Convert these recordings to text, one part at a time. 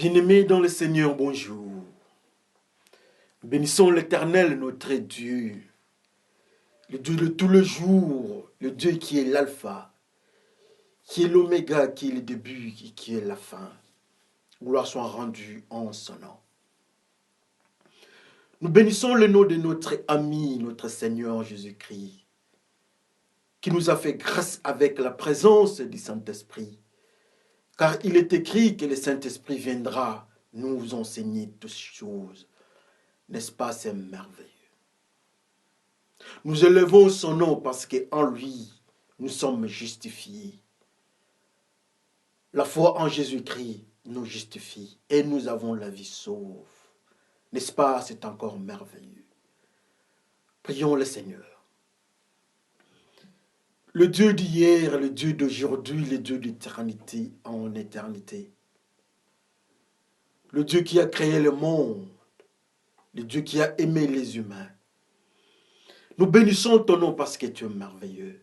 Bien-aimés dans le Seigneur, bonjour. Bénissons l'Éternel, notre Dieu, le Dieu de tout le jour, le Dieu qui est l'alpha, qui est l'oméga, qui est le début et qui est la fin. Gloire soit rendue en son nom. Nous bénissons le nom de notre ami, notre Seigneur Jésus-Christ, qui nous a fait grâce avec la présence du Saint-Esprit. Car il est écrit que le Saint-Esprit viendra nous enseigner toutes choses. N'est-ce pas, c'est merveilleux? Nous élevons son nom parce qu'en lui, nous sommes justifiés. La foi en Jésus-Christ nous justifie et nous avons la vie sauve. N'est-ce pas, c'est encore merveilleux. Prions le Seigneur. Le Dieu d'hier, le Dieu d'aujourd'hui, le Dieu d'éternité en éternité. Le Dieu qui a créé le monde, le Dieu qui a aimé les humains. Nous bénissons ton nom parce que tu es merveilleux.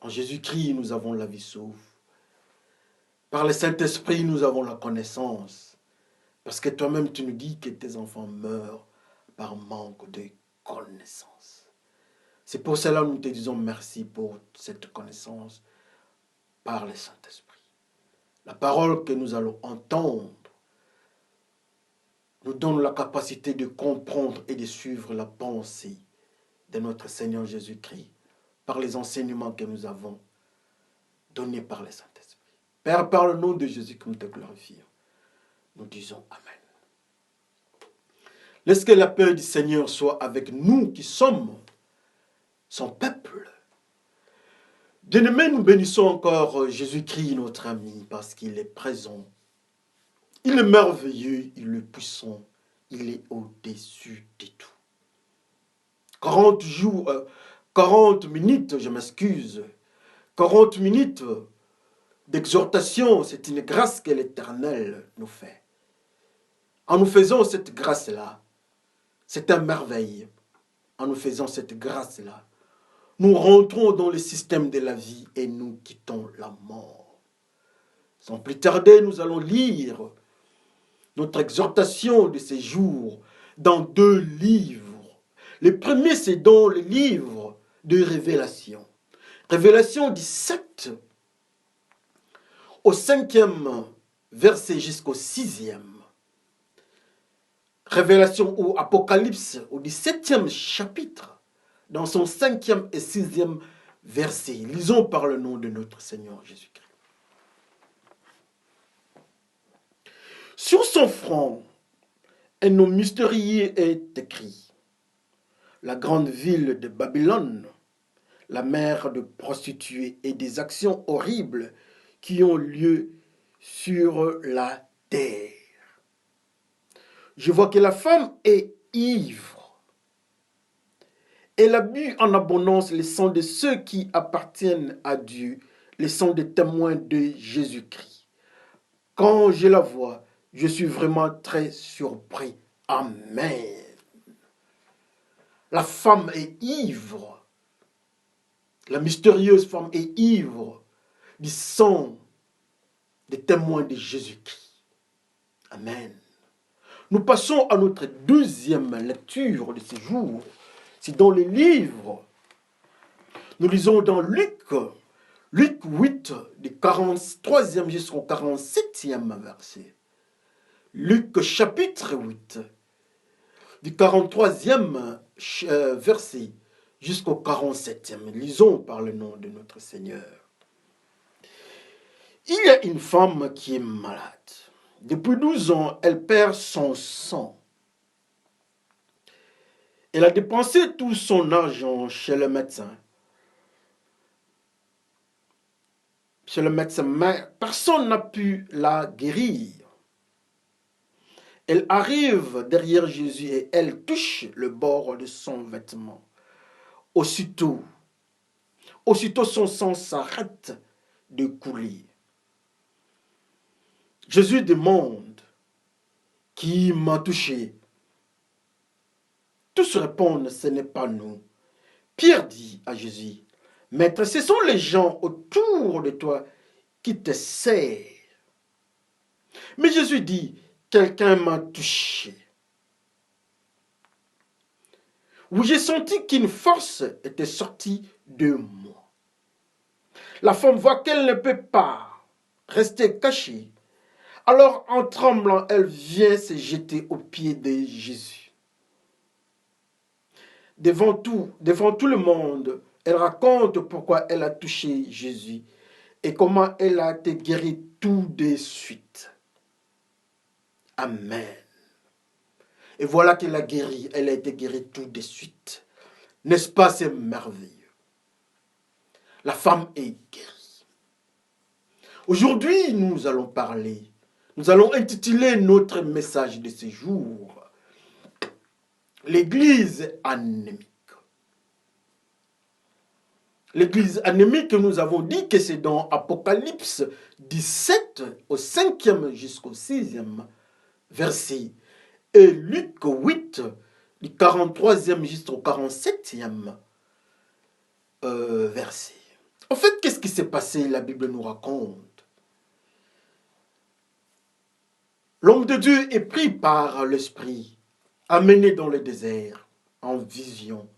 En Jésus-Christ, nous avons la vie sauve. Par le Saint-Esprit, nous avons la connaissance. Parce que toi-même, tu nous dis que tes enfants meurent par manque de connaissance. C'est pour cela que nous te disons merci pour cette connaissance par le Saint-Esprit. La parole que nous allons entendre nous donne la capacité de comprendre et de suivre la pensée de notre Seigneur Jésus-Christ par les enseignements que nous avons donnés par le Saint-Esprit. Père, par le nom de Jésus que nous te glorifions, nous disons Amen. Laisse que la paix du Seigneur soit avec nous qui sommes son peuple. Bien-aimés, nous bénissons encore Jésus-Christ, notre ami, parce qu'il est présent. Il est merveilleux, il est puissant, il est au-dessus de tout. 40 minutes, je m'excuse, 40 minutes d'exhortation, c'est une grâce que l'Éternel nous fait. En nous faisant cette grâce-là, c'est un merveille. En nous faisant cette grâce-là, nous rentrons dans le système de la vie et nous quittons la mort. Sans plus tarder, nous allons lire notre exhortation de ces jours dans 2 livres. Le premier, c'est dans le livre de Révélation. Révélation 17, au 5e verset jusqu'au 6e. Révélation ou Apocalypse au 17e chapitre, dans son 5e et 6e verset. Lisons par le nom de notre Seigneur Jésus-Christ. Sur son front, un nom mystérieux est écrit. La grande ville de Babylone, la mère de prostituées et des actions horribles qui ont lieu sur la terre. Je vois que la femme est ivre. Elle a bu en abondance le sang de ceux qui appartiennent à Dieu, le sang des témoins de Jésus-Christ. Quand je la vois, je suis vraiment très surpris. Amen. La femme est ivre. La mystérieuse femme est ivre du sang des témoins de Jésus-Christ. Amen. Nous passons à notre 2e lecture de ce jour. C'est dans les livres. Nous lisons dans Luc 8, du 43e jusqu'au 47e verset. Luc chapitre 8, du 43e verset jusqu'au 47e. Lisons par le nom de notre Seigneur. Il y a une femme qui est malade. Depuis 12 ans, elle perd son sang. Elle a dépensé tout son argent chez le médecin. Mais personne n'a pu la guérir. Elle arrive derrière Jésus et elle touche le bord de son vêtement. Aussitôt son sang s'arrête de couler. Jésus demande, qui m'a touché? Tous répondent, ce n'est pas nous. Pierre dit à Jésus, Maître, ce sont les gens autour de toi qui te serrent. Mais Jésus dit, quelqu'un m'a touché. Où j'ai senti qu'une force était sortie de moi. La femme voit qu'elle ne peut pas rester cachée. Alors, en tremblant, elle vient se jeter aux pieds de Jésus. Devant tout le monde, elle raconte pourquoi elle a touché Jésus et comment elle a été guérie tout de suite. Amen. Et voilà qu'elle a guéri, elle a été guérie tout de suite. N'est-ce pas, c'est merveilleux? La femme est guérie. Aujourd'hui, nous allons intituler notre message de ce jour, l'Église anémique. L'église anémique, nous avons dit que c'est dans Apocalypse 17, au 5e jusqu'au 6e verset. Et Luc 8, du 43e jusqu'au 47e verset. En fait, qu'est-ce qui s'est passé? La Bible nous raconte. L'homme de Dieu est pris par l'Esprit, amené dans le désert, en vision.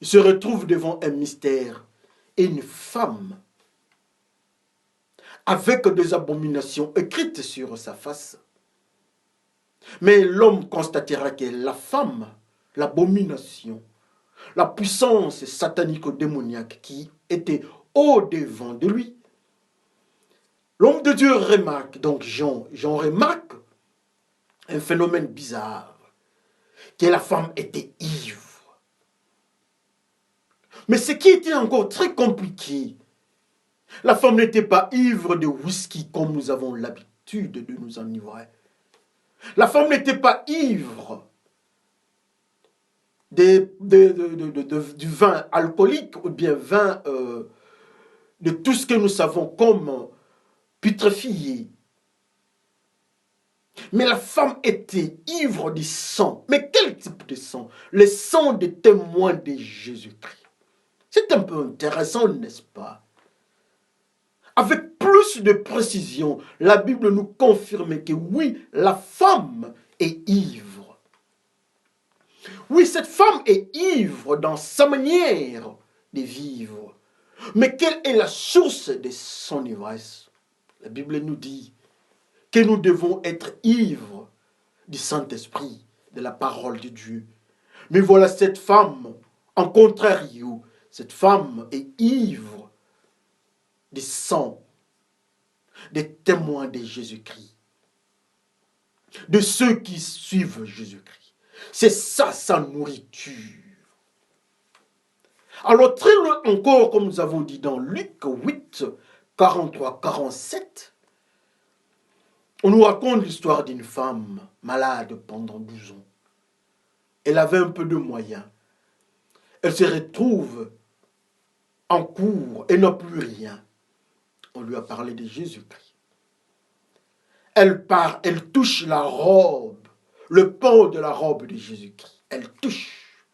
Il se retrouve devant un mystère et une femme avec des abominations écrites sur sa face. Mais l'homme constatera que la femme, l'abomination, la puissance satanico-démoniaque qui était au-devant de lui, l'homme de Dieu remarque, donc Jean remarque un phénomène bizarre, que la femme était ivre. Mais ce qui était encore très compliqué, la femme n'était pas ivre de whisky comme nous avons l'habitude de nous enivrer. La femme n'était pas ivre du vin alcoolique ou bien vin de tout ce que nous savons comme putréfié. Mais la femme était ivre du sang. Mais quel type de sang? Le sang des témoins de Jésus-Christ. C'est un peu intéressant, n'est-ce pas? Avec plus de précision, la Bible nous confirme que oui, la femme est ivre. Oui, cette femme est ivre dans sa manière de vivre. Mais quelle est la source de son ivresse? La Bible nous dit que nous devons être ivres du Saint-Esprit, de la parole de Dieu. Mais voilà cette femme, en contrario, cette femme est ivre du sang des témoins de Jésus-Christ, de ceux qui suivent Jésus-Christ. C'est ça sa nourriture. Alors, très loin encore, comme nous avons dit dans Luc 8, 43-47, on nous raconte l'histoire d'une femme malade pendant 12 ans. Elle avait un peu de moyens. Elle se retrouve en cours et n'a plus rien. On lui a parlé de Jésus-Christ. Elle part, elle touche la robe, le pan de la robe de Jésus-Christ. Elle touche.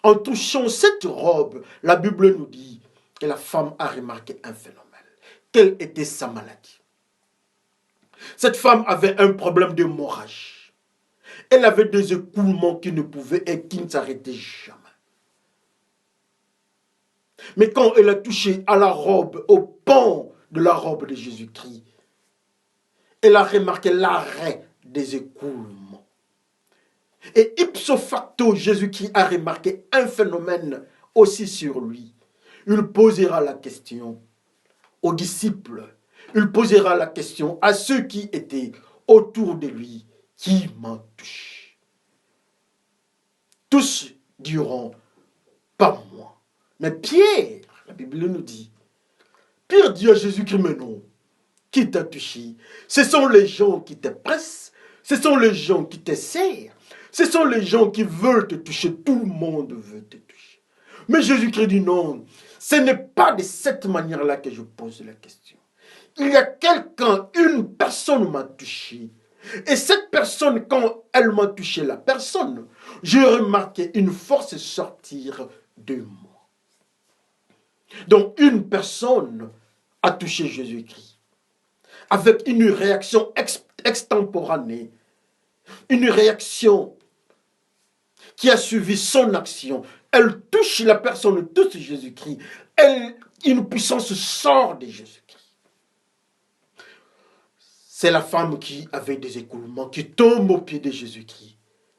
En touchant cette robe, la Bible nous dit que la femme a remarqué un phénomène. Quelle était sa maladie? Cette femme avait un problème d'hémorragie. Elle avait des écoulements qui ne s'arrêtaient jamais. Mais quand elle a touché à la robe, au pan de la robe de Jésus-Christ, elle a remarqué l'arrêt des écoulements. Et ipso facto, Jésus-Christ a remarqué un phénomène aussi sur lui. Il posera la question aux disciples. Il posera la question à ceux qui étaient autour de lui. Qui m'en touche? Tous diront, pas moi. Mais Pierre, la Bible nous dit, Pierre dit à Jésus-Christ, mais non, qui t'a touché? Ce sont les gens qui te pressent, ce sont les gens qui te serrent, ce sont les gens qui veulent te toucher, tout le monde veut te toucher. Mais Jésus-Christ dit non, ce n'est pas de cette manière-là que je pose la question. Il y a quelqu'un, une personne m'a touché. Et cette personne, quand elle m'a touché la personne, j'ai remarqué une force sortir de moi. Donc une personne a touché Jésus-Christ. avec une réaction extemporanée, une réaction qui a suivi son action. Elle touche la personne, touche Jésus-Christ. Une puissance sort de Jésus-Christ. C'est la femme qui avait des écoulements, qui tombe aux pieds de Jésus-Christ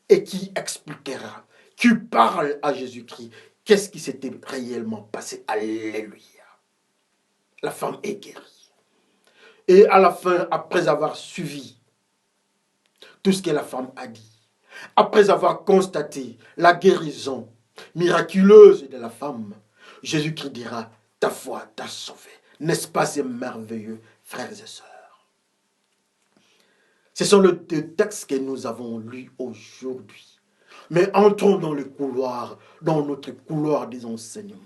et qui expliquera, qui parle à Jésus-Christ. Qu'est-ce qui s'était réellement passé? Alléluia. La femme est guérie. Et à la fin, après avoir suivi tout ce que la femme a dit, après avoir constaté la guérison miraculeuse de la femme, Jésus-Christ dira, ta foi t'a sauvé. N'est-ce pas c'est merveilleux, frères et sœurs? Ce sont les deux textes que nous avons lus aujourd'hui. Mais entrons dans le couloir, dans notre couloir des enseignements.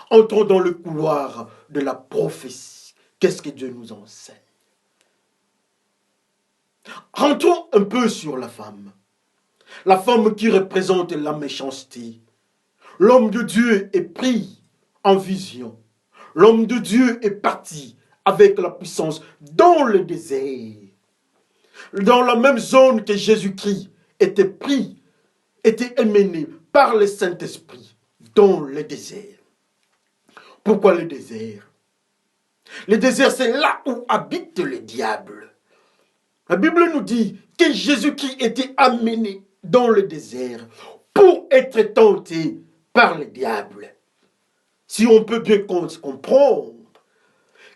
Entrons dans le couloir de la prophétie. Qu'est-ce que Dieu nous enseigne? Rentrons un peu sur la femme. La femme qui représente la méchanceté. L'homme de Dieu est pris en vision. L'homme de Dieu est parti avec la puissance dans le désert. Dans la même zone que Jésus-Christ était pris, était emmené par le Saint-Esprit dans le désert. Pourquoi le désert? Le désert, c'est là où habite le diable. La Bible nous dit que Jésus-Christ était amené dans le désert pour être tenté par le diable. Si on peut bien comprendre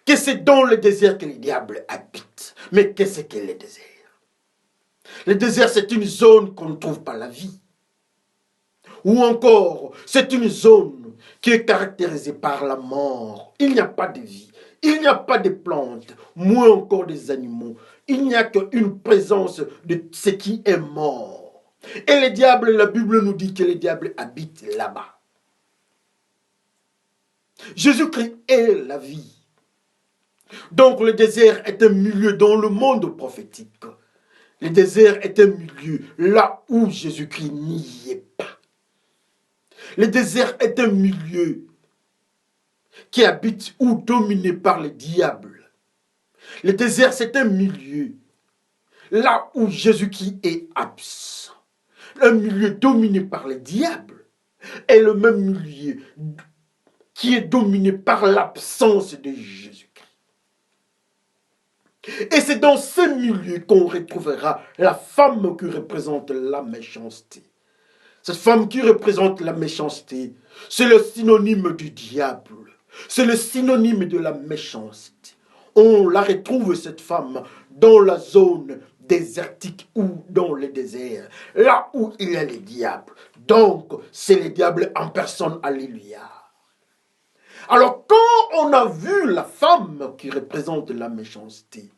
que c'est dans le désert que le diable habite. Mais qu'est-ce que le désert? Le désert, c'est une zone qu'on ne trouve pas la vie. Ou encore, c'est une zone qui est caractérisée par la mort. Il n'y a pas de vie, il n'y a pas de plantes, moins encore des animaux. Il n'y a qu'une présence de ce qui est mort. Et le diable, la Bible nous dit que le diable habite là-bas. Jésus-Christ est la vie. Donc le désert est un milieu dans le monde prophétique. Le désert est un milieu là où Jésus-Christ n'y est pas. Le désert est un milieu qui habite ou dominé par le diable. Le désert, c'est un milieu là où Jésus-Christ est absent. Un milieu dominé par le diable est le même milieu qui est dominé par l'absence de Jésus-Christ. Et c'est dans ce milieu qu'on retrouvera la femme qui représente la méchanceté. Cette femme qui représente la méchanceté, c'est le synonyme du diable. C'est le synonyme de la méchanceté. On la retrouve, cette femme, dans la zone désertique ou dans le désert, là où il y a le diable. Donc, c'est le diable en personne, alléluia. Alors, quand on a vu la femme qui représente la méchanceté,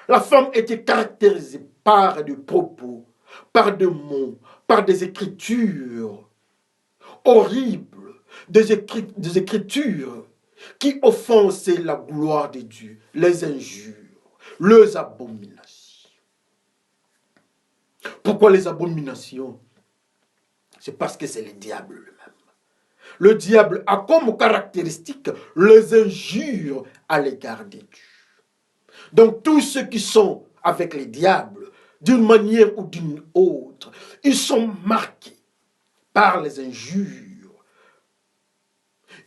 la femme était caractérisée par des propos, par des mots, par des écritures horribles, des écritures qui offensaient la gloire de Dieu, les injures, les abominations. Pourquoi les abominations? C'est parce que c'est le diable lui-même. Le diable a comme caractéristique les injures à l'égard de Dieu. Donc tous ceux qui sont avec les diables, d'une manière ou d'une autre, ils sont marqués par les injures.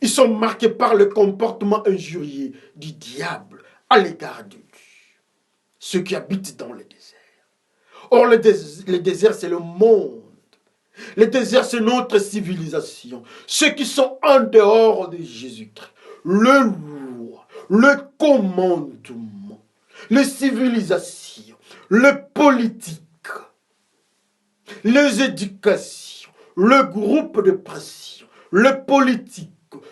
Ils sont marqués par le comportement injurieux du diable à l'égard de Dieu. Ceux qui habitent dans le désert. Or, le désert, c'est le monde. Le désert, c'est notre civilisation. Ceux qui sont en dehors de Jésus-Christ. Le loi, le commandement, les civilisations, le politique, les éducations, le groupe de pression, le politique,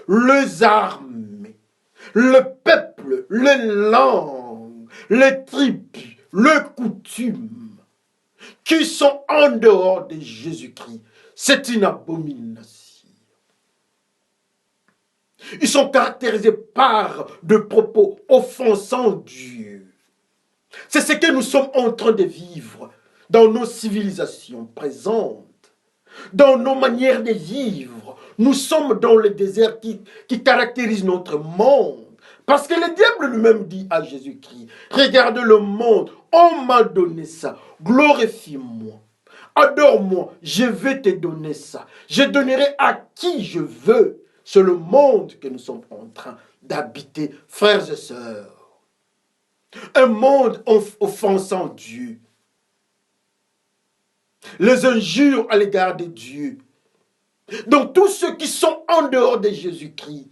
les armées, le peuple, les langues, les tribus, les coutumes qui sont en dehors de Jésus-Christ. C'est une abomination. Ils sont caractérisés par de propos offensant Dieu. C'est ce que nous sommes en train de vivre dans nos civilisations présentes, dans nos manières de vivre. Nous sommes dans le désert qui caractérise notre monde Parce que le diable lui-même dit à Jésus-Christ, regarde le monde, on m'a donné ça, glorifie-moi, adore-moi, je vais te donner ça. Je donnerai à qui je veux. C'est le monde que nous sommes en train d'habiter, frères et sœurs. Un monde offensant Dieu. Les injures à l'égard de Dieu. Donc tous ceux qui sont en dehors de Jésus-Christ,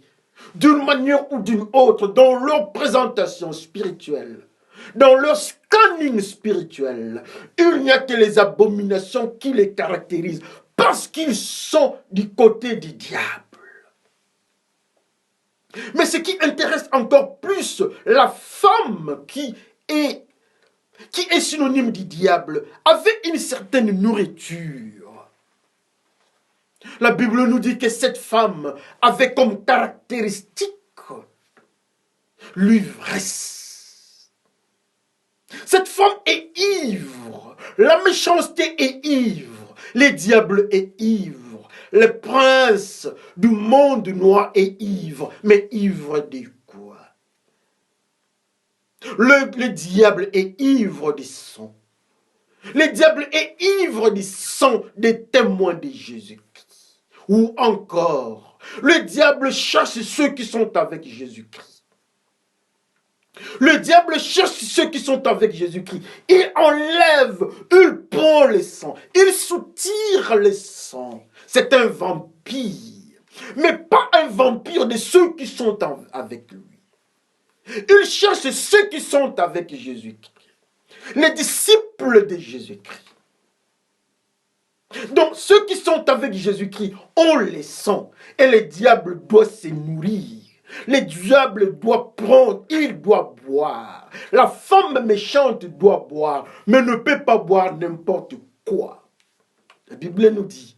d'une manière ou d'une autre, dans leur présentation spirituelle, dans leur scanning spirituel, il n'y a que les abominations qui les caractérisent, parce qu'ils sont du côté du diable. Mais ce qui intéresse encore plus la femme qui est synonyme du diable, avait une certaine nourriture. La Bible nous dit que cette femme avait comme caractéristique l'ivresse. Cette femme est ivre. La méchanceté est ivre. Le diable est ivre. Le prince du monde noir est ivre. Mais ivre de quoi? Le diable est ivre du sang. Le diable est ivre du sang des témoins de Jésus-Christ. Ou encore, le diable cherche ceux qui sont avec Jésus-Christ. Le diable cherche ceux qui sont avec Jésus-Christ. Il enlève, il prend le sang, il soutire le sang. C'est un vampire. Mais pas un vampire de ceux qui sont avec lui. Il cherche ceux qui sont avec Jésus-Christ. Les disciples de Jésus-Christ. Donc ceux qui sont avec Jésus-Christ ont le sang. Et le diable doit se nourrir. Le diable doit prendre, il doit boire. La femme méchante doit boire, mais ne peut pas boire n'importe quoi. La Bible nous dit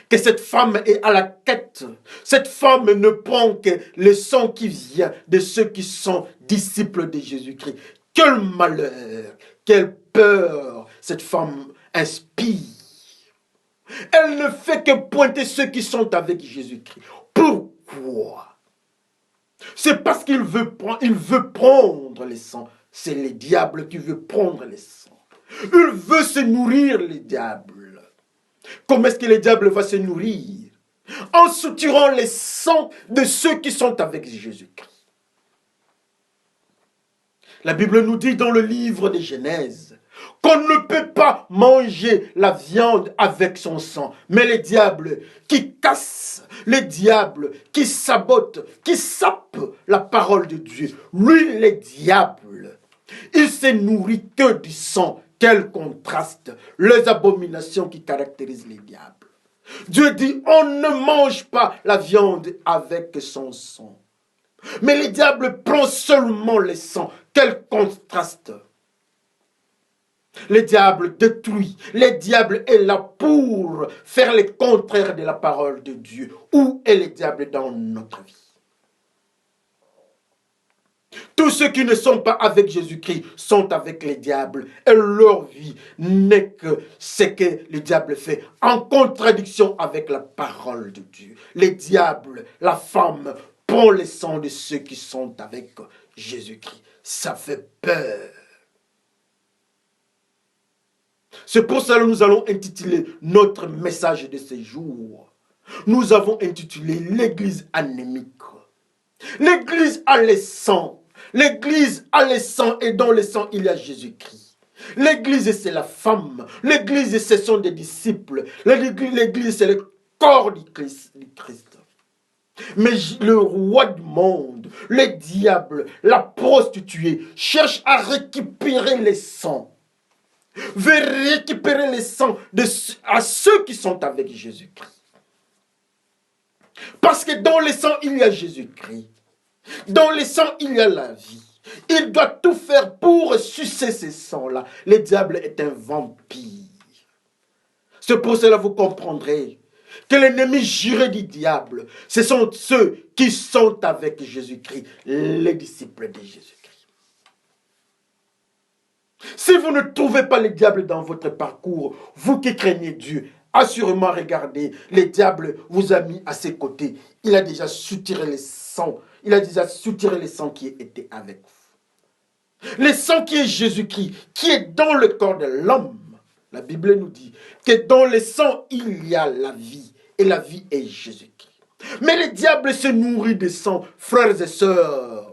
que cette femme est à la quête. Cette femme ne prend que le sang qui vient de ceux qui sont disciples de Jésus-Christ. Quel malheur, quelle peur cette femme inspire. Elle ne fait que pointer ceux qui sont avec Jésus-Christ. Pourquoi? C'est parce qu'il veut prendre le sang. C'est le diable qui veut prendre le sang. Il veut se nourrir, le diable. Comment est-ce que le diable va se nourrir? En soutirant le sang de ceux qui sont avec Jésus-Christ. La Bible nous dit dans le livre de Genèse qu'on ne peut pas manger la viande avec son sang. Mais le diable qui casse, le diable qui sabote, qui sape la parole de Dieu, lui, le diable, il se nourrit que du sang. Quel contraste, les abominations qui caractérisent les diables. Dieu dit, on ne mange pas la viande avec son sang. Mais le diable prend seulement le sang. Quel contraste! Le diable détruit. Le diable est là pour faire le contraire de la parole de Dieu. Où est le diable dans notre vie? Tous ceux qui ne sont pas avec Jésus-Christ sont avec le diable. Et leur vie n'est que ce que le diable fait en contradiction avec la parole de Dieu. Le diable, la femme, prend le sang de ceux qui sont avec Jésus-Christ. Ça fait peur. C'est pour cela que nous allons intituler notre message de ce jour. Nous avons intitulé l'Église anémique. L'Église a le sang. L'Église a le sang et dans le sang il y a Jésus-Christ. L'Église c'est la femme. L'Église ce sont des disciples. L'Église c'est le corps du Christ. Mais le roi du monde, le diable, la prostituée cherche à récupérer les sangs. Veut récupérer les sangs à ceux qui sont avec Jésus-Christ. Parce que dans le sang il y a Jésus-Christ. Dans le sang, il y a la vie. Il doit tout faire pour sucer ces sangs-là. Le diable est un vampire. C'est pour cela que vous comprendrez que l'ennemi juré du diable, ce sont ceux qui sont avec Jésus-Christ, les disciples de Jésus-Christ. Si vous ne trouvez pas le diable dans votre parcours, vous qui craignez Dieu, Assurément, regardez, le diable vous a mis à ses côtés. Il a déjà soutiré le sang. Il a déjà soutiré le sang qui était avec vous. Le sang qui est Jésus-Christ, qui est dans le corps de l'homme. La Bible nous dit que dans le sang, il y a la vie. Et la vie est Jésus-Christ. Mais le diable se nourrit de sang, frères et sœurs.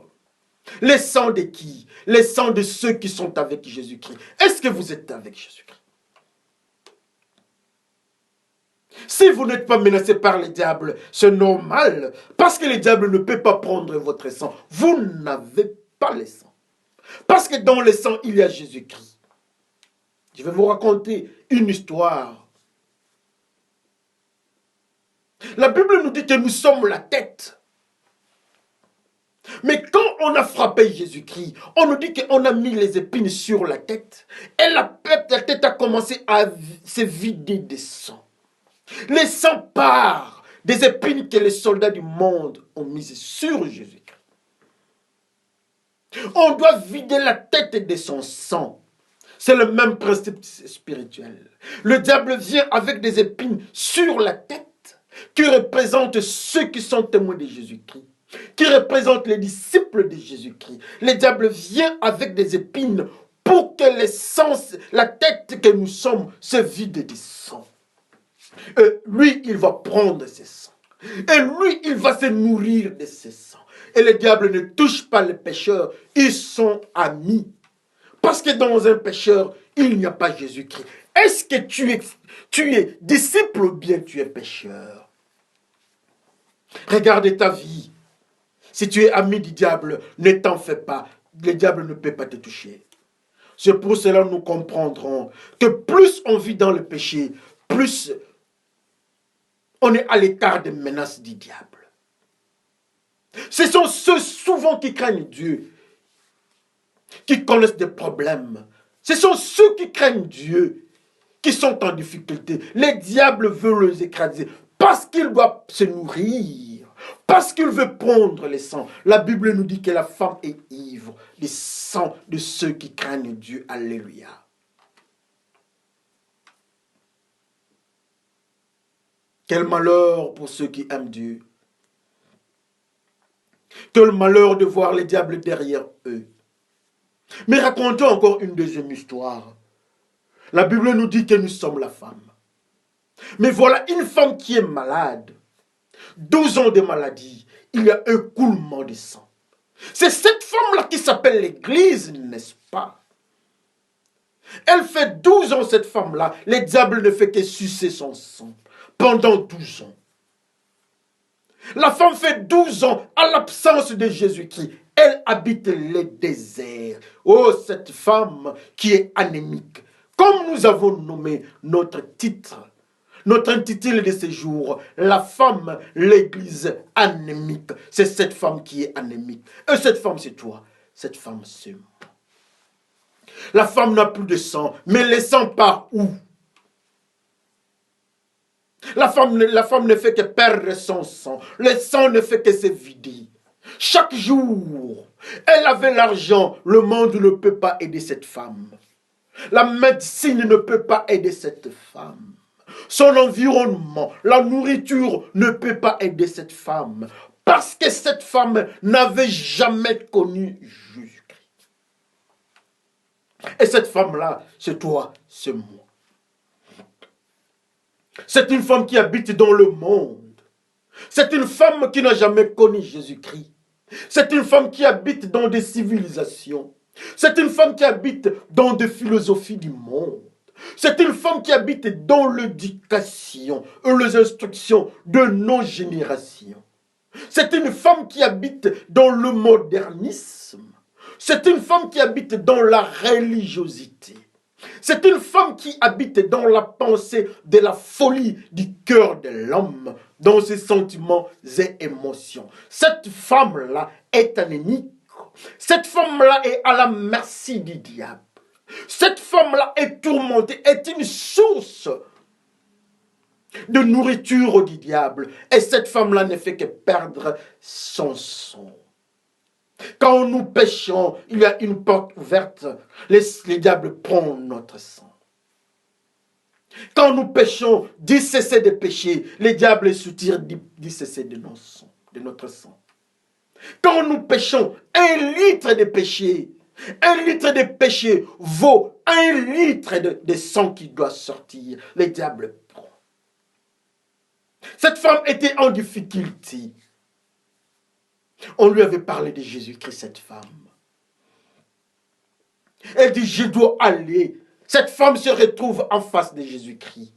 Le sang de qui? Le sang de ceux qui sont avec Jésus-Christ. Est-ce que vous êtes avec Jésus-Christ? Si vous n'êtes pas menacé par le diable, c'est normal. Parce que le diable ne peut pas prendre votre sang. Vous n'avez pas le sang. Parce que dans le sang, il y a Jésus-Christ. Je vais vous raconter une histoire. La Bible nous dit que nous sommes la tête. Mais quand on a frappé Jésus-Christ, on nous dit qu'on a mis les épines sur la tête. Et la tête a commencé à se vider de sang. Le sang part des épines que les soldats du monde ont mises sur Jésus-Christ. On doit vider la tête de son sang. C'est le même principe spirituel. Le diable vient avec des épines sur la tête qui représentent ceux qui sont témoins de Jésus-Christ, qui représentent les disciples de Jésus-Christ. Le diable vient avec des épines pour que la tête que nous sommes se vide de sang. Et lui, il va prendre ses sangs. Et lui, il va se nourrir de ses sangs. Et le diable ne touche pas les pécheurs. Ils sont amis. Parce que dans un pécheur, il n'y a pas Jésus-Christ. Est-ce que tu es disciple ou bien tu es pécheur? Regarde ta vie. Si tu es ami du diable, ne t'en fais pas. Le diable ne peut pas te toucher. C'est pour cela que nous comprendrons que plus on vit dans le péché, plus on est à l'écart des menaces du diable. Ce sont ceux souvent qui craignent Dieu, qui connaissent des problèmes. Ce sont ceux qui craignent Dieu, qui sont en difficulté. Le diable veut les écraser parce qu'il doit se nourrir, parce qu'il veut prendre le sang. La Bible nous dit que la femme est ivre du sang de ceux qui craignent Dieu. Alléluia. Quel malheur pour ceux qui aiment Dieu. Quel malheur de voir le diable derrière eux. Mais racontons encore une deuxième histoire. La Bible nous dit que nous sommes la femme. Mais voilà une femme qui est malade. 12 ans de maladie. Il y a un coulement de sang. C'est cette femme-là qui s'appelle l'Église, n'est-ce pas? Elle fait 12 ans, cette femme-là. Le diable ne fait que sucer son sang pendant 12 ans. La femme fait 12 ans à l'absence de Jésus-Christ. Elle habite le désert. Oh, cette femme qui est anémique. Comme nous avons nommé notre titre, notre intitulé de ce jour, la femme, l'église anémique. C'est cette femme qui est anémique. Et cette femme, c'est toi. Cette femme, c'est moi. La femme n'a plus de sang, mais le sang part où? La femme ne fait que perdre son sang. Le sang ne fait que se vider. Chaque jour, elle avait l'argent. Le monde ne peut pas aider cette femme. La médecine ne peut pas aider cette femme. Son environnement, la nourriture ne peut pas aider cette femme. Parce que cette femme n'avait jamais connu Jésus-Christ. Et cette femme-là, c'est toi, c'est moi. C'est une femme qui habite dans le monde. C'est une femme qui n'a jamais connu Jésus-Christ. C'est une femme qui habite dans des civilisations. C'est une femme qui habite dans des philosophies du monde. C'est une femme qui habite dans l'éducation et les instructions de nos générations. C'est une femme qui habite dans le modernisme. C'est une femme qui habite dans la religiosité. C'est une femme qui habite dans la pensée de la folie du cœur de l'homme, dans ses sentiments et émotions. Cette femme-là est anémique. Cette femme-là est à la merci du diable. Cette femme-là est tourmentée, est une source de nourriture du diable. Et cette femme-là ne fait que perdre son sang. Quand nous péchons, il y a une porte ouverte. Le diable prend notre sang. Quand nous péchons, dit cesser de pécher. Le diable soutire, dit cesser de notre sang. Quand nous péchons, 1 litre de péché, 1 litre de péché vaut 1 litre de sang qui doit sortir. Le diable prend. Cette femme était en difficulté. On lui avait parlé de Jésus-Christ, cette femme. Elle dit, je dois aller. Cette femme se retrouve en face de Jésus-Christ.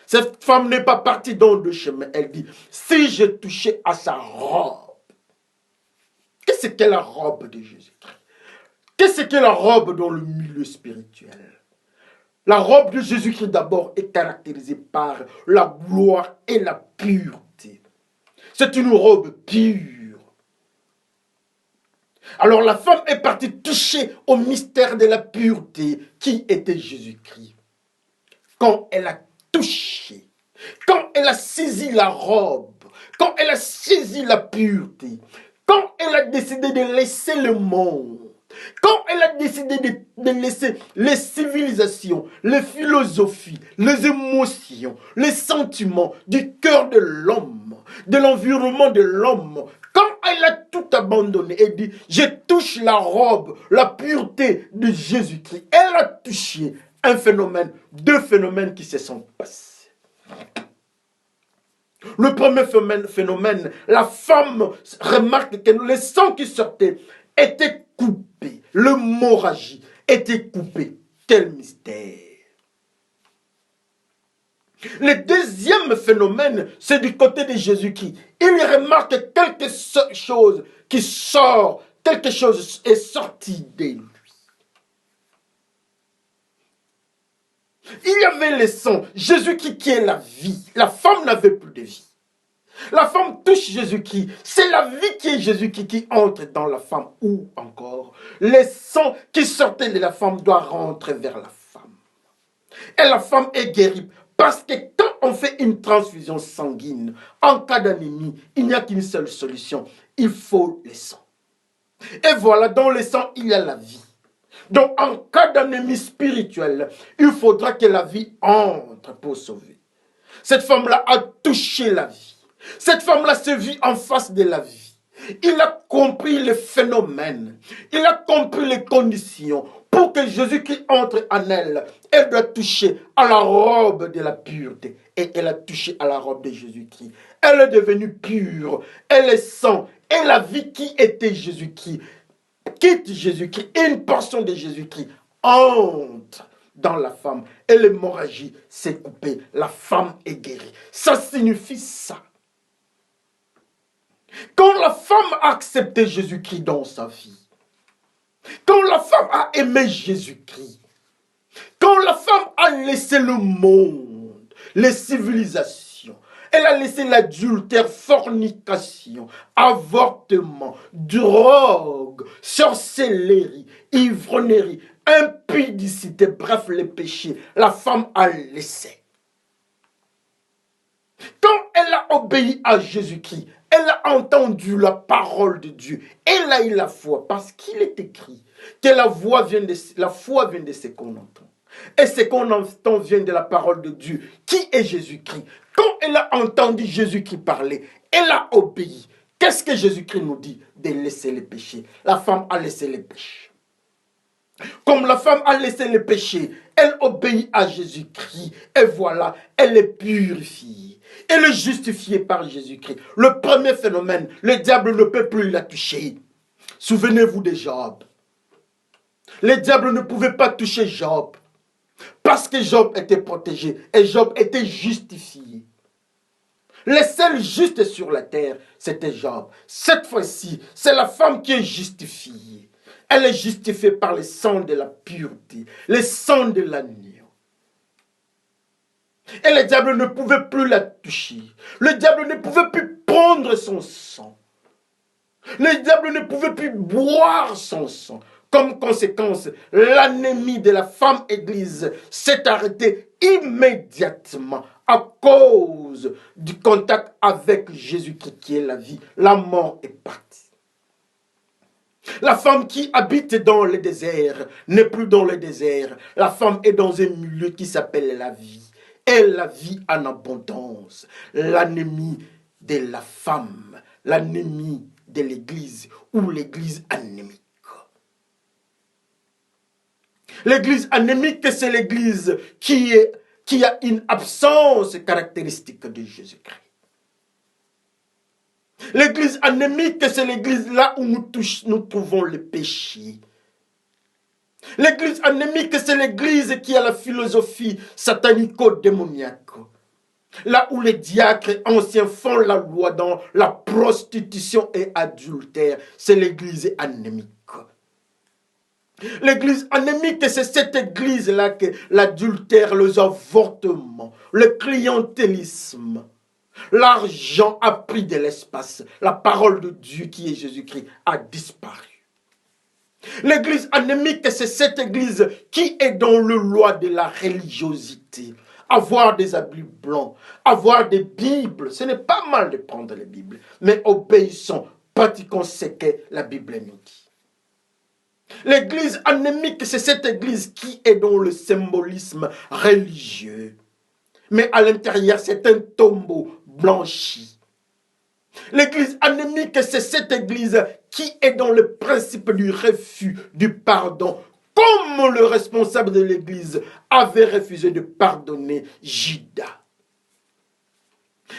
Cette femme n'est pas partie dans le chemin. Elle dit, si je touchais à sa robe. Qu'est-ce qu'est la robe de Jésus-Christ? Qu'est-ce qu'est la robe dans le milieu spirituel? La robe de Jésus-Christ d'abord est caractérisée par la gloire et la pureté. C'est une robe pure. Alors la femme est partie toucher au mystère de la pureté qui était Jésus-Christ. Quand elle a touché, quand elle a saisi la robe, quand elle a saisi la pureté, quand elle a décidé de laisser le monde, quand elle a décidé de laisser les civilisations, les philosophies, les émotions, les sentiments du cœur de l'homme, de l'environnement de l'homme, quand elle a tout abandonné et dit, je touche la robe, la pureté de Jésus-Christ, elle a touché un phénomène, 2 phénomènes qui se sont passés. Le premier phénomène, la femme remarque que le sang qui sortait était coupé. L'hémorragie était coupée. Quel mystère. Le deuxième phénomène, c'est du côté de Jésus-Christ. Il remarque quelque chose qui sort, quelque chose est sorti de lui. Il y avait le sang, Jésus-Christ qui est la vie. La femme n'avait plus de vie. La femme touche Jésus-Christ. C'est la vie qui est Jésus-Christ qui entre dans la femme. Ou encore, le sang qui sortait de la femme doit rentrer vers la femme. Et la femme est guérie. Parce que quand on fait une transfusion sanguine, en cas d'anémie, il n'y a qu'une seule solution. Il faut le sang. Et voilà, dans le sang, il y a la vie. Donc, en cas d'anémie spirituelle, il faudra que la vie entre pour sauver. Cette femme-là a touché la vie. Cette femme-là se vit en face de la vie. Il a compris le phénomène. Il a compris les conditions. Pour que Jésus-Christ entre en elle, elle doit toucher à la robe de la pureté. Et elle a touché à la robe de Jésus-Christ. Elle est devenue pure. Elle est sang. Et la vie qui était Jésus-Christ quitte Jésus-Christ. Et une portion de Jésus-Christ entre dans la femme. Et l'hémorragie s'est coupée. La femme est guérie. Ça signifie ça. Quand la femme a accepté Jésus-Christ dans sa vie, quand la femme a aimé Jésus-Christ, quand la femme a laissé le monde, les civilisations, elle a laissé l'adultère, fornication, avortement, drogue, sorcellerie, ivrognerie, impudicité, bref, les péchés, la femme a laissé. Quand elle a obéi à Jésus-Christ, elle a entendu la parole de Dieu. Elle a eu la foi parce qu'il est écrit que la foi vient de ce qu'on entend. Et ce qu'on entend vient de la parole de Dieu, qui est Jésus-Christ. Quand elle a entendu Jésus-Christ parler, elle a obéi. Qu'est-ce que Jésus-Christ nous dit? De laisser les péchés. La femme a laissé les péchés. Comme la femme a laissé les péchés, elle obéit à Jésus-Christ. Et voilà, elle est purifiée. Elle est justifiée par Jésus-Christ. Le premier phénomène, le diable ne peut plus la toucher. Souvenez-vous de Job. Le diable ne pouvait pas toucher Job. Parce que Job était protégé et Job était justifié. Le seul juste sur la terre, c'était Job. Cette fois-ci, c'est la femme qui est justifiée. Elle est justifiée par le sang de la pureté, le sang de l'agneau. Et le diable ne pouvait plus la toucher. Le diable ne pouvait plus prendre son sang. Le diable ne pouvait plus boire son sang. Comme conséquence, l'anémie de la femme église s'est arrêtée immédiatement à cause du contact avec Jésus-Christ qui est la vie. La mort est partie. La femme qui habite dans le désert n'est plus dans le désert. La femme est dans un milieu qui s'appelle la vie. Et la vie en abondance. L'ennemi de la femme, l'ennemi de l'église ou l'église anémique. L'église anémique, c'est l'église qui a une absence caractéristique de Jésus-Christ. L'église anémique, c'est l'église là où nous trouvons le péché. L'église anémique, c'est l'église qui a la philosophie satanico-démoniaque. Là où les diacres anciens font la loi dans la prostitution et adultère, c'est l'église anémique. L'église anémique, c'est cette église-là que l'adultère, les avortements, le clientélisme, l'argent a pris de l'espace. La parole de Dieu qui est Jésus-Christ a disparu. L'église anémique, c'est cette église qui est dans le loi de la religiosité. Avoir des habits blancs, avoir des Bibles, ce n'est pas mal de prendre les Bibles, mais obéissons, pratiquons ce que la Bible nous dit. L'église anémique, c'est cette église qui est dans le symbolisme religieux. Mais à l'intérieur, c'est un tombeau blanchi. L'église anémique, c'est cette église qui est dans le principe du refus, du pardon. Comme le responsable de l'église avait refusé de pardonner Judas.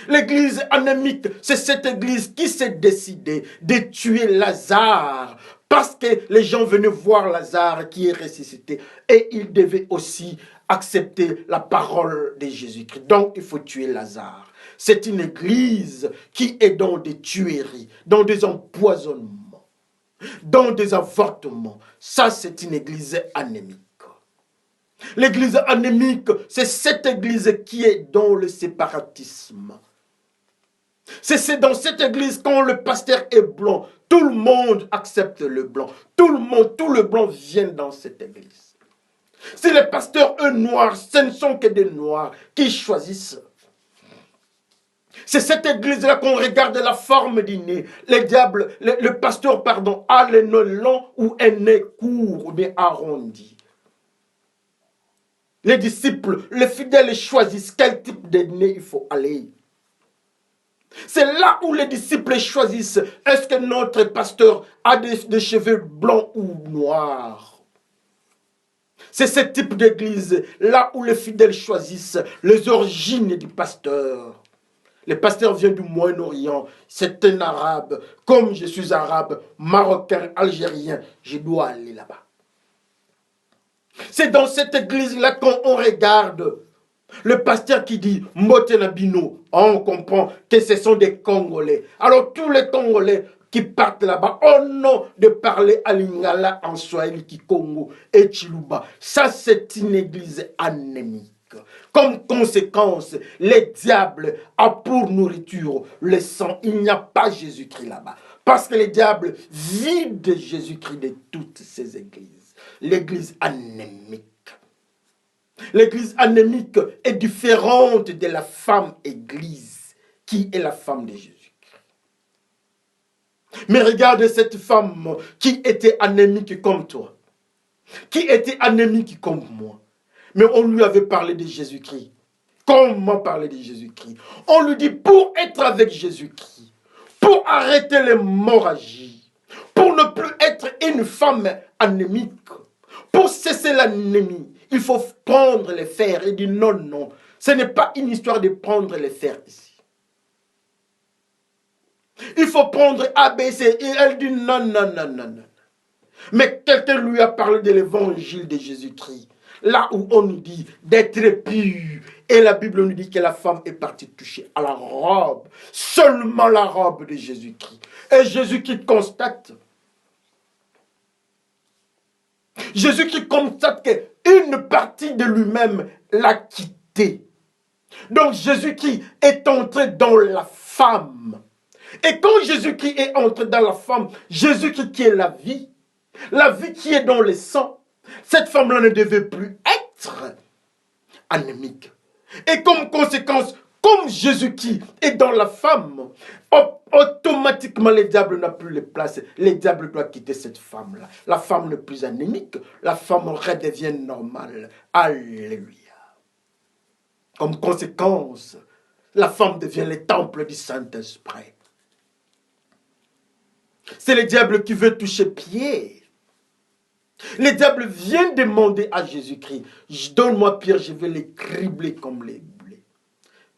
L'église anémique, c'est cette église qui s'est décidée de tuer Lazare parce que les gens venaient voir Lazare qui est ressuscité et ils devaient aussi accepter la parole de Jésus-Christ. Donc il faut tuer Lazare. C'est une église qui est dans des tueries, dans des empoisonnements, dans des avortements. Ça, c'est une église anémique. L'église anémique, c'est cette église qui est dans le séparatisme. C'est dans cette église, quand le pasteur est blanc, tout le monde accepte le blanc. Tout le blanc vient dans cette église. Si les pasteurs, eux, noirs, ce ne sont que des noirs qui choisissent. C'est cette église-là qu'on regarde la forme du nez. Le pasteur, a le nez long ou un nez court ou bien arrondi. Les disciples, les fidèles choisissent quel type de nez il faut aller. C'est là où les disciples choisissent. Est-ce que notre pasteur a des cheveux blancs ou noirs? C'est ce type d'église, là où les fidèles choisissent les origines du pasteur. Le pasteur vient du Moyen-Orient, c'est un arabe. Comme je suis arabe, marocain, algérien, je dois aller là-bas. C'est dans cette église-là qu'on regarde le pasteur qui dit Motenabino, on comprend que ce sont des Congolais. Alors tous les Congolais qui partent là-bas, au nom de parler à Lingala en Swahili, Kikongo et Chiluba, ça c'est une église anémique. Comme conséquence, les diables ont pour nourriture le sang. Il n'y a pas Jésus-Christ là-bas. Parce que les diables vident Jésus-Christ de toutes ces églises. L'église anémique. L'église anémique est différente de la femme église, qui est la femme de Jésus. Mais regarde cette femme qui était anémique comme toi, qui était anémique comme moi. Mais on lui avait parlé de Jésus-Christ. Comment parler de Jésus-Christ? On lui dit pour être avec Jésus-Christ, pour arrêter l'hémorragie, pour ne plus être une femme anémique, pour cesser l'anémie, il faut prendre les fers. Il dit non, non, ce n'est pas une histoire de prendre les fers ici. Il faut prendre ABC. Et elle dit non, non, non, non, non. Mais quelqu'un lui a parlé de l'évangile de Jésus-Christ. Là où on nous dit d'être pur. Et la Bible nous dit que la femme est partie toucher à la robe. Seulement la robe de Jésus-Christ. Et Jésus-Christ constate. Jésus-Christ constate qu'une partie de lui-même l'a quitté. Donc Jésus-Christ est entré dans la femme. Et quand Jésus-Christ est entré dans la femme, Jésus-Christ qui est la vie qui est dans le sang, cette femme-là ne devait plus être anémique. Et comme conséquence, Comme Jésus qui est dans la femme, automatiquement le diable n'a plus de place. Le diable doit quitter cette femme-là. La femme n'est plus anémique, la femme redevient normale. Alléluia. Comme conséquence, la femme devient le temple du Saint-Esprit. C'est le diable qui veut toucher Pierre. Le diable vient demander à Jésus-Christ, donne-moi Pierre, je vais les cribler comme les blés.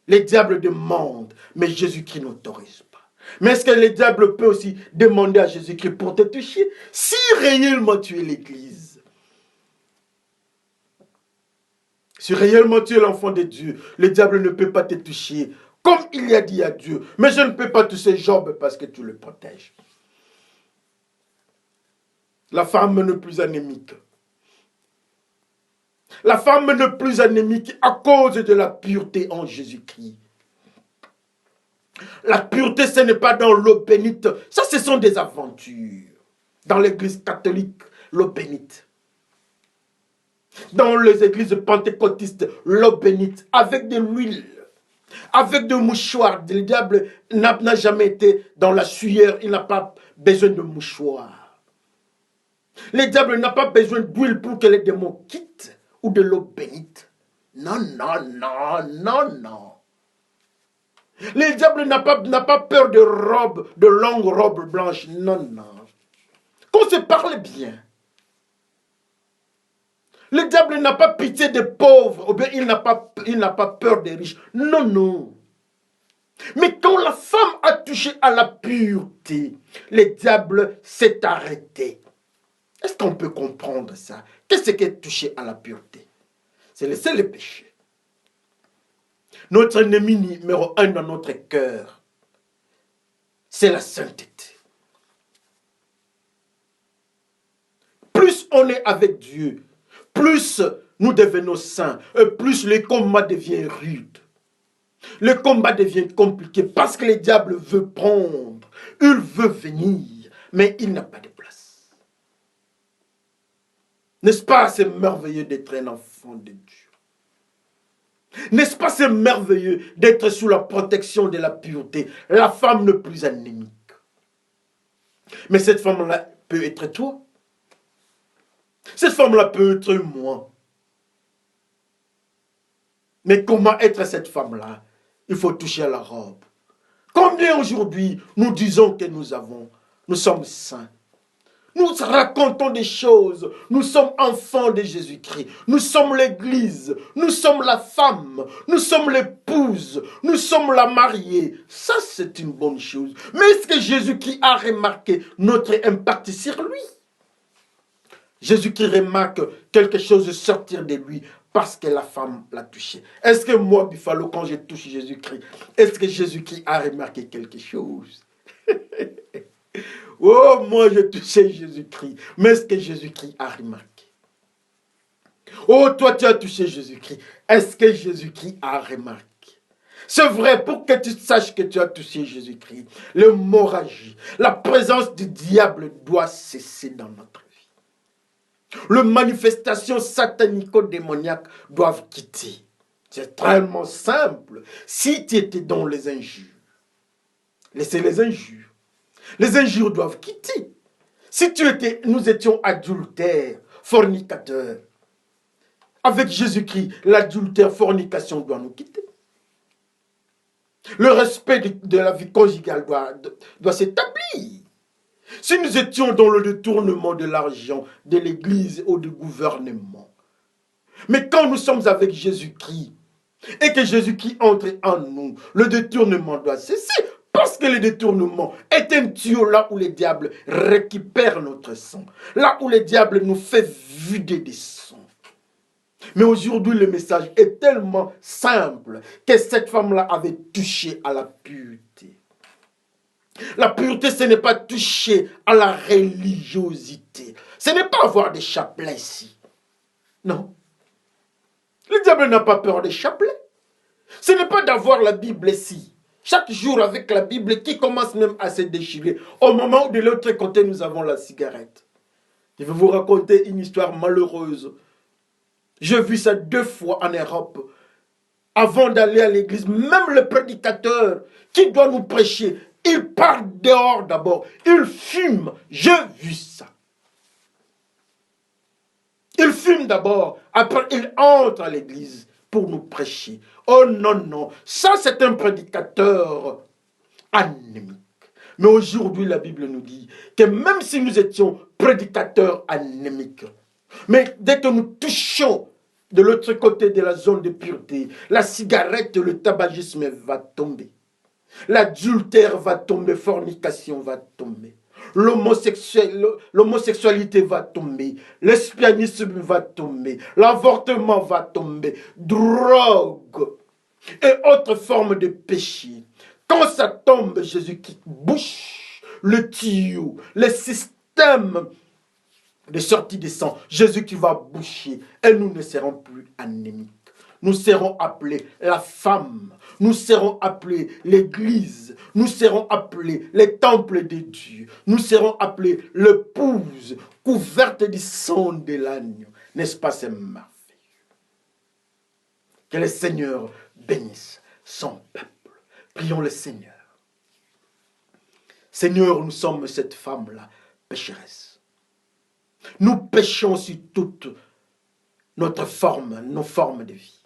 Le diable demande, mais Jésus-Christ n'autorise pas. Mais est-ce que le diable peut aussi demander à Jésus-Christ pour te toucher? Si réellement tu es l'Église, si réellement tu es l'enfant de Dieu, le diable ne peut pas te toucher, comme il a dit à Dieu. Mais je ne peux pas toucher Job parce que tu le protèges. La femme n'est plus anémique. La femme n'est plus anémique à cause de la pureté en Jésus-Christ. La pureté, ce n'est pas dans l'eau bénite. Ça, ce sont des aventures. Dans l'église catholique, l'eau bénite. Dans les églises pentecôtistes, l'eau bénite, avec de l'huile, avec de mouchoirs. Le diable n'a jamais été dans la sueur, il n'a pas besoin de mouchoirs. Le diable n'a pas besoin d'huile pour que les démons quittent ou de l'eau bénite. Non, non, non, non, non. Le diable n'a pas peur de robes, de longues robes blanches. Non, non. Qu'on se parle bien. Le diable n'a pas pitié des pauvres, ou bien il n'a pas peur des riches. Non, non. Mais quand la femme a touché à la pureté, le diable s'est arrêté. Est-ce qu'on peut comprendre ça? Qu'est-ce qu'est toucher à la pureté? C'est laisser le péché. Notre ennemi numéro 1 dans notre cœur, c'est la sainteté. Plus on est avec Dieu, plus nous devenons saints, plus le combat devient rude. Le combat devient compliqué parce que le diable veut prendre, il veut venir, mais il n'a pas de place. N'est-ce pas, c'est merveilleux d'être un enfant de Dieu? N'est-ce pas, c'est merveilleux d'être sous la protection de la pureté? La femme n'est plus anémique. Mais cette femme-là peut être toi. Cette femme-là peut être moi. Mais comment être cette femme-là? Il faut toucher à la robe. Combien aujourd'hui nous disons que nous sommes saints? Nous racontons des choses. Nous sommes enfants de Jésus-Christ. Nous sommes l'église. Nous sommes la femme. Nous sommes l'épouse. Nous sommes la mariée. Ça, c'est une bonne chose. Mais est-ce que Jésus-Christ a remarqué notre impact sur lui? Jésus-Christ remarque quelque chose sortir de lui parce que la femme l'a touché. Est-ce que moi, Buffalo, quand je touche Jésus-Christ, est-ce que Jésus-Christ a remarqué quelque chose? Oh, moi, je touchais Jésus-Christ. Mais est-ce que Jésus-Christ a remarqué? Oh, toi, tu as touché Jésus-Christ. Est-ce que Jésus-Christ a remarqué? C'est vrai, pour que tu saches que tu as touché Jésus-Christ, l'hémorragie, la présence du diable doit cesser dans notre vie. Les manifestations satanico-démoniaques doivent quitter. C'est tellement simple. Si tu étais dans les injures, laissez les injures. Les injures doivent quitter. Si nous étions adultères, fornicateurs, avec Jésus-Christ, l'adultère, fornication doit nous quitter. Le respect de la vie conjugale doit s'établir. Si nous étions dans le détournement de l'argent, de l'église ou du gouvernement, mais quand nous sommes avec Jésus-Christ, et que Jésus-Christ entre en nous, le détournement doit cesser. Parce que le détournement est un tuyau là où le diable récupère notre sang. Là où le diable nous fait vider des sangs. Mais aujourd'hui, le message est tellement simple que cette femme-là avait touché à la pureté. La pureté, ce n'est pas toucher à la religiosité. Ce n'est pas avoir des chapelets ici. Non. Le diable n'a pas peur des chapelets. Ce n'est pas d'avoir la Bible ici. Chaque jour avec la Bible qui commence même à se déchirer. Au moment où de l'autre côté nous avons la cigarette. Je vais vous raconter une histoire malheureuse. J'ai vu ça 2 fois en Europe. avant d'aller à l'église, même le prédicateur qui doit nous prêcher, il part dehors d'abord, il fume. J'ai vu ça. Il fume d'abord, après il entre à l'église pour nous prêcher. Oh non, non, ça c'est un prédicateur anémique. Mais aujourd'hui, la Bible nous dit que même si nous étions prédicateurs anémiques, mais dès que nous touchons de l'autre côté de la zone de pureté, la cigarette, le tabagisme va tomber. L'adultère va tomber, fornication va tomber. L'homosexualité va tomber, l'espianisme va tomber, l'avortement va tomber, drogue et autres formes de péché. Quand ça tombe, Jésus qui bouche le tuyau, le système de sortie de sang, Jésus qui va boucher et nous ne serons plus anémiques. Nous serons appelés la femme, nous serons appelés l'église, nous serons appelés les temples de Dieu, nous serons appelés l'épouse couverte du sang de l'agneau. N'est-ce pas, c'est merveilleux? Que le Seigneur bénisse son peuple. Prions le Seigneur. Seigneur, nous sommes cette femme-là, pécheresse. Nous péchons sur toute notre forme, nos formes de vie.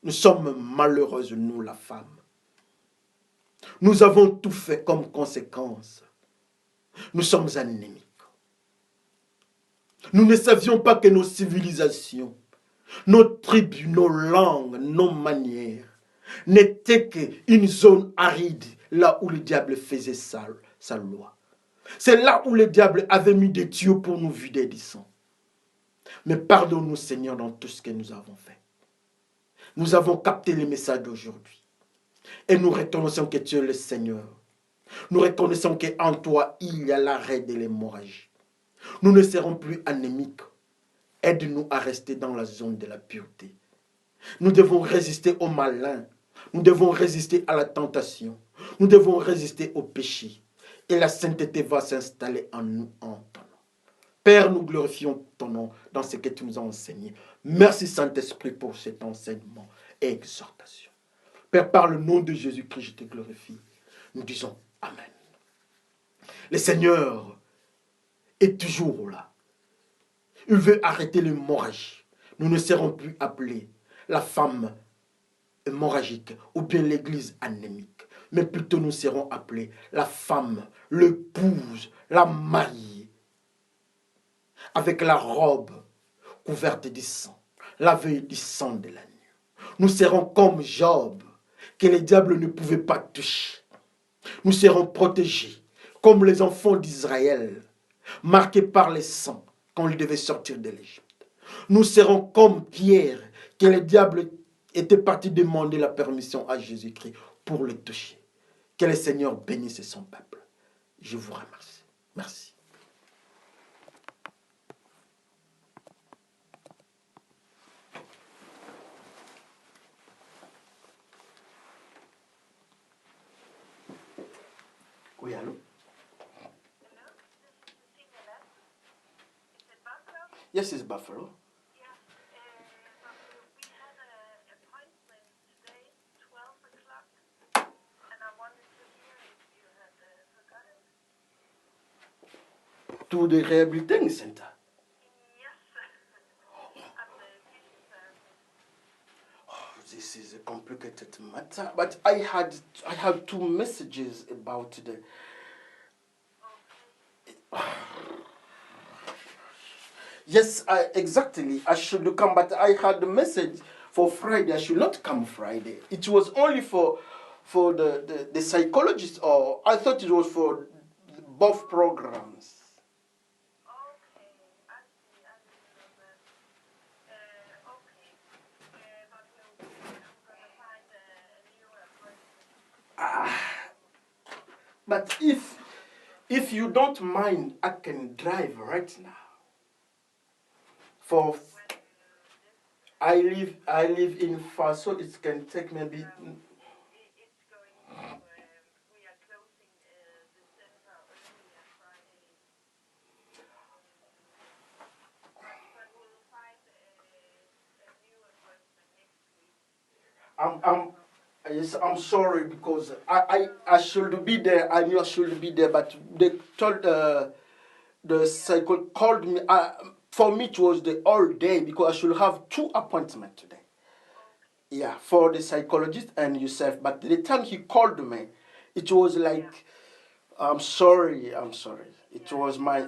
Nous sommes malheureuses, nous, la femme. Nous avons tout fait comme conséquence. Nous sommes anémiques. Nous ne savions pas que nos civilisations, nos tribus, nos langues, nos manières n'étaient qu'une zone aride, là où le diable faisait sa loi. C'est là où le diable avait mis des tuyaux pour nous vider du sang. Mais pardonne-nous, Seigneur, dans tout ce que nous avons fait. Nous avons capté les messages d'aujourd'hui. Et nous reconnaissons que tu es le Seigneur. Nous reconnaissons qu'en toi, il y a l'arrêt de l'hémorragie. Nous ne serons plus anémiques. Aide-nous à rester dans la zone de la pureté. Nous devons résister au malin. Nous devons résister à la tentation. Nous devons résister au péché. Et la sainteté va s'installer en nous en ton nom. Père, nous glorifions ton nom dans ce que tu nous as enseigné. Merci Saint-Esprit pour cet enseignement et exhortation. Père, par le nom de Jésus-Christ, je te glorifie. Nous disons Amen. Le Seigneur est toujours là. Il veut arrêter l'hémorragie. Nous ne serons plus appelés la femme hémorragique ou bien l'église anémique. Mais plutôt nous serons appelés la femme, l'épouse, la mariée. Avec la robe couverte du sang, lavée du sang de l'agneau. Nous serons comme Job, que le diable ne pouvait pas toucher. Nous serons protégés, comme les enfants d'Israël, marqués par le sang quand ils devaient sortir de l'Égypte. Nous serons comme Pierre, que le diable était parti demander la permission à Jésus-Christ pour le toucher. Que le Seigneur bénisse son peuple. Je vous remercie. Merci. Oui, allô? Yes, it's Buffalo. To the rehabilitation center. This is a complicated matter, but I had two messages about the. Yes, exactly. I should come, but I had a message for Friday. I should not come Friday. It was only for the psychologist, or I thought it was for both programs. But if you don't mind, I can drive right now. For I live in Far, so it can take maybe. I'm yes, I'm sorry because I should be there. I knew I should be there, but they told the cycle called me. For me, it was the all day because I should have two appointments today. Yeah, for the psychologist and yourself. But the time he called me, it was like, I'm sorry, I'm sorry. It was my